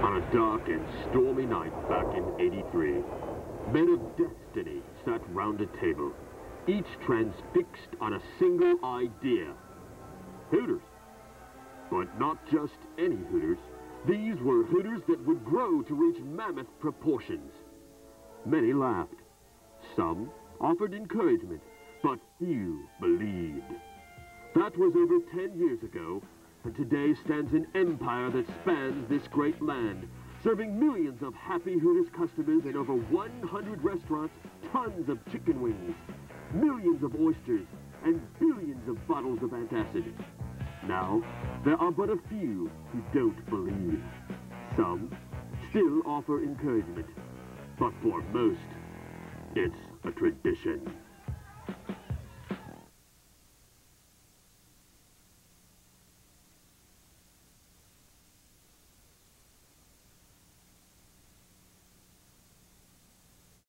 On a dark and stormy night back in '83, men of destiny sat round a table, each transfixed on a single idea. Hooters. But not just any Hooters. These were Hooters that would grow to reach mammoth proportions. Many laughed. Some offered encouragement, but few believed. That was over 10 years ago, and today stands an empire that spans this great land, serving millions of happy Hooters customers in over 100 restaurants, tons of chicken wings, millions of oysters, and billions of bottles of antacid. Now, there are but a few who don't believe. Some still offer encouragement, but for most, it's a tradition.